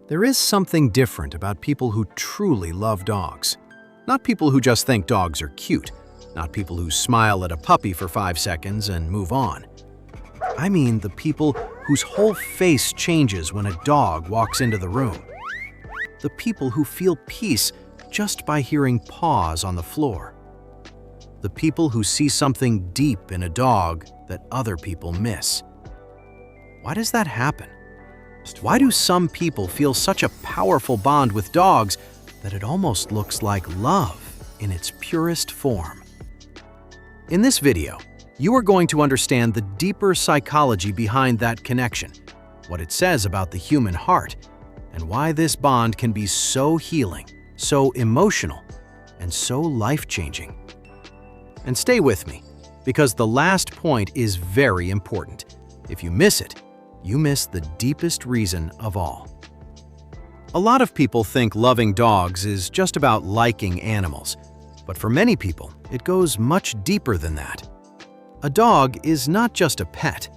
There is something different about people who truly love dogs. Not people who just think dogs are cute, not people who smile at a puppy for 5 seconds and move on. I mean the people whose whole face changes when a dog walks into the room. The people who feel peace just by hearing paws on the floor. The people who see something deep in a dog that other people miss. Why does that happen? Why do some people feel such a powerful bond with dogs that it almost looks like love in its purest form? In this video, you are going to understand the deeper psychology behind that connection, what it says about the human heart, and why this bond can be so healing, so emotional, and so life-changing. And stay with me, because the last point is very important. If you miss it, you miss the deepest reason of all. A lot of people think loving dogs is just about liking animals, but for many people, it goes much deeper than that. A dog is not just a pet.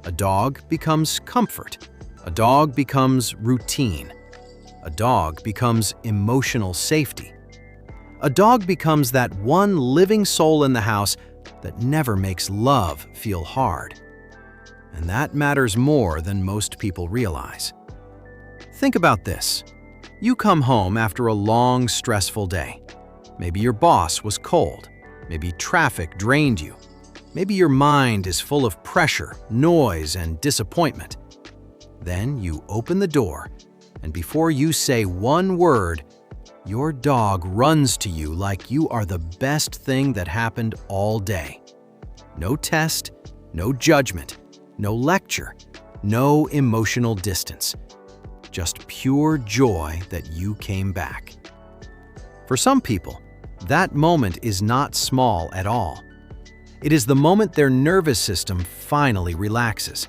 A dog becomes comfort. A dog becomes routine. A dog becomes emotional safety. A dog becomes that one living soul in the house that never makes love feel hard. And that matters more than most people realize. Think about this. You come home after a long, stressful day. Maybe your boss was cold. Maybe traffic drained you. Maybe your mind is full of pressure, noise, and disappointment. Then you open the door, and before you say one word, your dog runs to you like you are the best thing that happened all day. No test, no judgment, no lecture, no emotional distance. Just pure joy that you came back. For some people, that moment is not small at all. It is the moment their nervous system finally relaxes.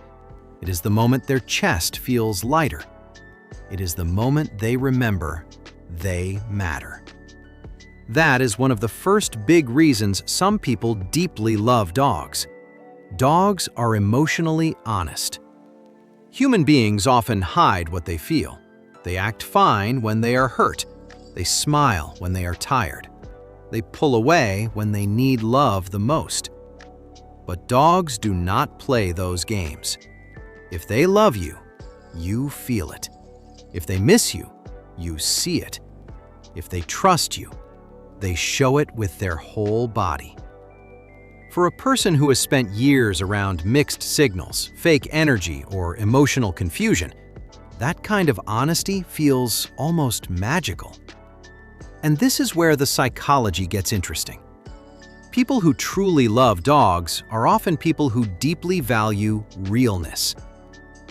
It is the moment their chest feels lighter. It is the moment they remember they matter. That is one of the first big reasons some people deeply love dogs. Dogs are emotionally honest. Human beings often hide what they feel. They act fine when they are hurt. They smile when they are tired. They pull away when they need love the most. But dogs do not play those games. If they love you, you feel it. If they miss you, you see it. If they trust you, they show it with their whole body. For a person who has spent years around mixed signals, fake energy, or emotional confusion, that kind of honesty feels almost magical. And this is where the psychology gets interesting. People who truly love dogs are often people who deeply value realness.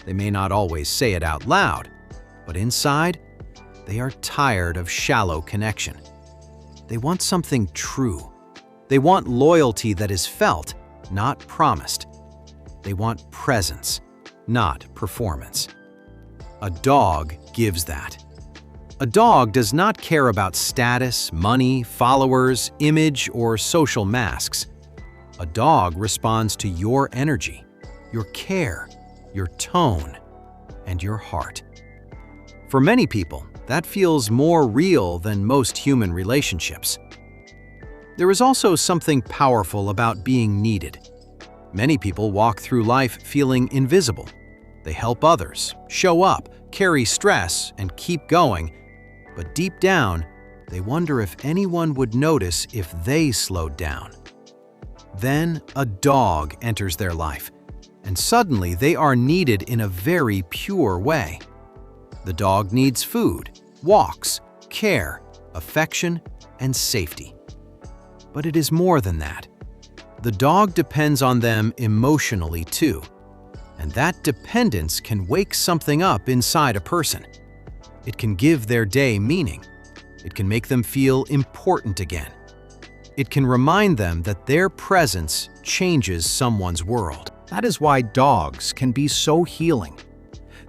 They may not always say it out loud, but inside, they are tired of shallow connection. They want something true. They want loyalty that is felt, not promised. They want presence, not performance. A dog gives that. A dog does not care about status, money, followers, image, or social masks. A dog responds to your energy, your care, your tone, and your heart. For many people, that feels more real than most human relationships. There is also something powerful about being needed. Many people walk through life feeling invisible. They help others, show up, carry stress, and keep going. But deep down, they wonder if anyone would notice if they slowed down. Then a dog enters their life, and suddenly they are needed in a very pure way. The dog needs food, walks, care, affection, and safety. But it is more than that. The dog depends on them emotionally too, and that dependence can wake something up inside a person. It can give their day meaning. It can make them feel important again. It can remind them that their presence changes someone's world. That is why dogs can be so healing.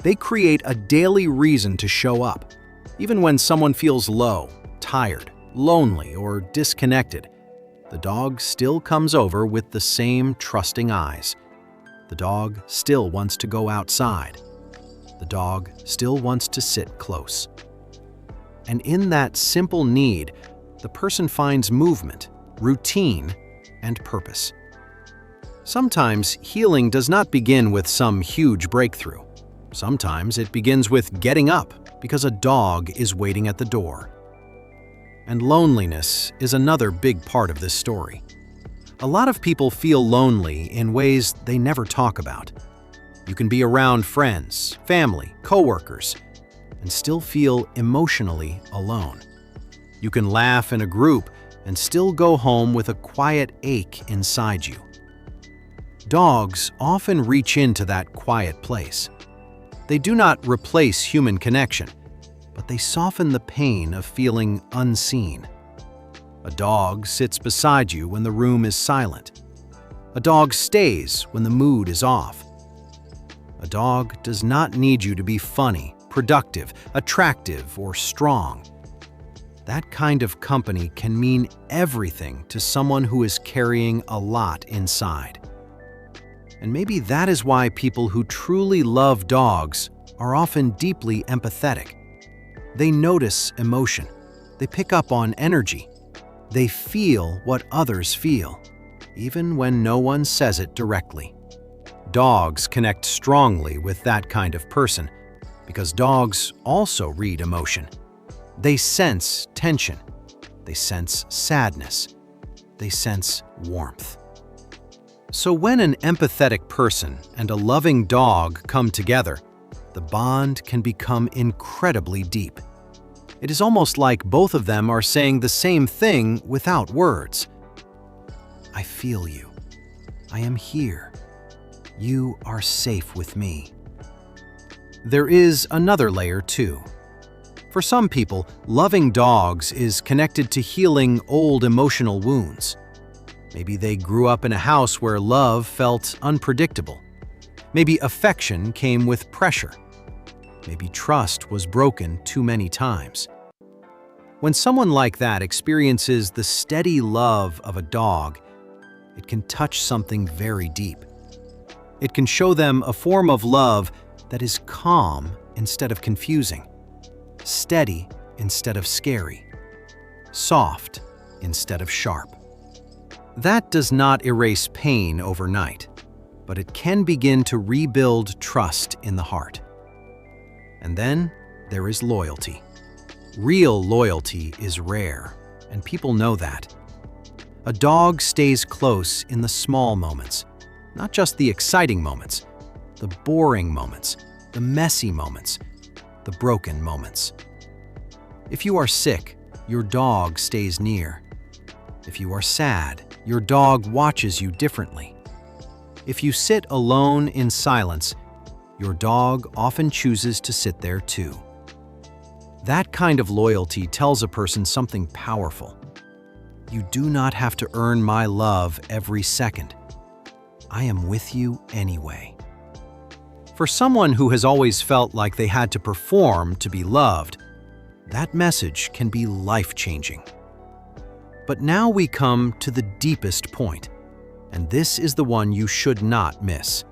They create a daily reason to show up. Even when someone feels low, tired, lonely, or disconnected, the dog still comes over with the same trusting eyes. The dog still wants to go outside. The dog still wants to sit close. And in that simple need, the person finds movement, routine, and purpose. Sometimes healing does not begin with some huge breakthrough. Sometimes it begins with getting up because a dog is waiting at the door. And loneliness is another big part of this story. A lot of people feel lonely in ways they never talk about. You can be around friends, family, coworkers, and still feel emotionally alone. You can laugh in a group and still go home with a quiet ache inside you. Dogs often reach into that quiet place. They do not replace human connection, but they soften the pain of feeling unseen. A dog sits beside you when the room is silent. A dog stays when the mood is off. A dog does not need you to be funny, productive, attractive, or strong. That kind of company can mean everything to someone who is carrying a lot inside. And maybe that is why people who truly love dogs are often deeply empathetic. They notice emotion. They pick up on energy. They feel what others feel, even when no one says it directly. Dogs connect strongly with that kind of person because dogs also read emotion. They sense tension. They sense sadness. They sense warmth. So when an empathetic person and a loving dog come together, the bond can become incredibly deep. It is almost like both of them are saying the same thing without words. I feel you. I am here. You are safe with me. There is another layer too. For some people, loving dogs is connected to healing old emotional wounds. Maybe they grew up in a house where love felt unpredictable. Maybe affection came with pressure. Maybe trust was broken too many times. When someone like that experiences the steady love of a dog, it can touch something very deep. It can show them a form of love that is calm instead of confusing, steady instead of scary, soft instead of sharp. That does not erase pain overnight, but it can begin to rebuild trust in the heart. And then there is loyalty. Real loyalty is rare, and people know that. A dog stays close in the small moments, not just the exciting moments, the boring moments, the messy moments, the broken moments. If you are sick, your dog stays near. If you are sad, your dog watches you differently. If you sit alone in silence, your dog often chooses to sit there too. That kind of loyalty tells a person something powerful. You do not have to earn my love every second. I am with you anyway. For someone who has always felt like they had to perform to be loved, that message can be life-changing. But now we come to the deepest point, and this is the one you should not miss.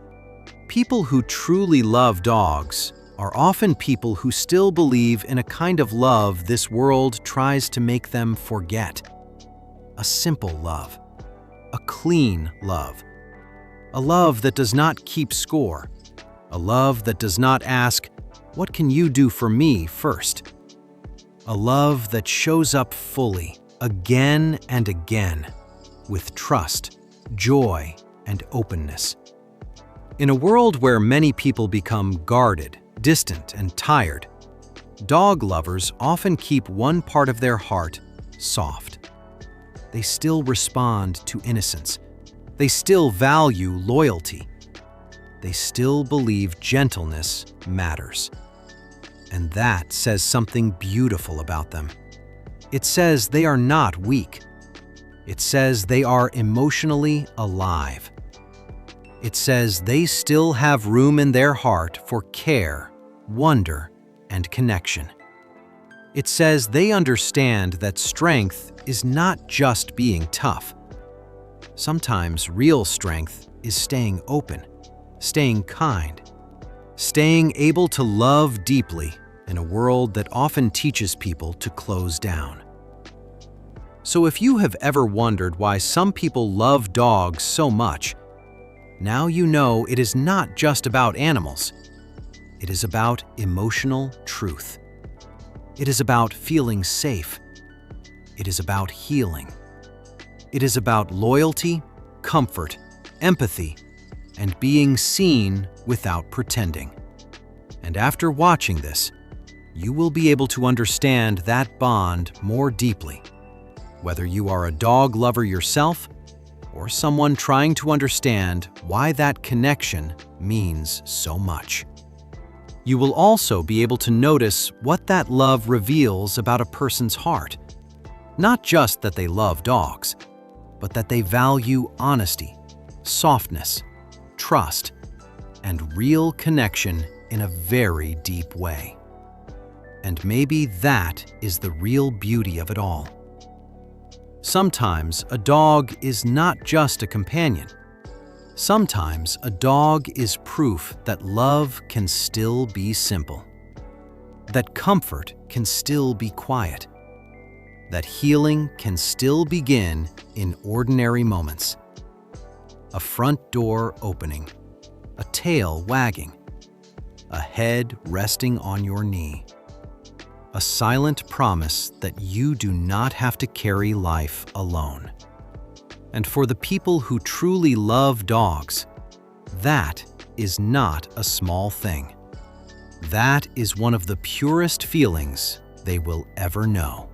People who truly love dogs are often people who still believe in a kind of love this world tries to make them forget. A simple love, a clean love, a love that does not keep score, a love that does not ask, "What can you do for me first?" A love that shows up fully, again and again, with trust, joy, and openness. In a world where many people become guarded, distant, and tired, dog lovers often keep one part of their heart soft. They still respond to innocence. They still value loyalty. They still believe gentleness matters. And that says something beautiful about them. It says they are not weak. It says they are emotionally alive. It says they still have room in their heart for care, wonder, and connection. It says they understand that strength is not just being tough. Sometimes real strength is staying open, staying kind, Staying able to love deeply in a world that often teaches people to close down. So if you have ever wondered why some people love dogs so much, now you know it is not just about animals. It is about emotional truth. It is about feeling safe. It is about healing. It is about loyalty, comfort, empathy, and being seen without pretending. And after watching this, you will be able to understand that bond more deeply, whether you are a dog lover yourself or someone trying to understand why that connection means so much. You will also be able to notice what that love reveals about a person's heart. Not just that they love dogs, but that they value honesty, softness, trust, and real connection in a very deep way. And maybe that is the real beauty of it all. Sometimes a dog is not just a companion. Sometimes a dog is proof that love can still be simple, that comfort can still be quiet, that healing can still begin in ordinary moments. A front door opening, a tail wagging, a head resting on your knee. A silent promise that you do not have to carry life alone. And for the people who truly love dogs, that is not a small thing. That is one of the purest feelings they will ever know.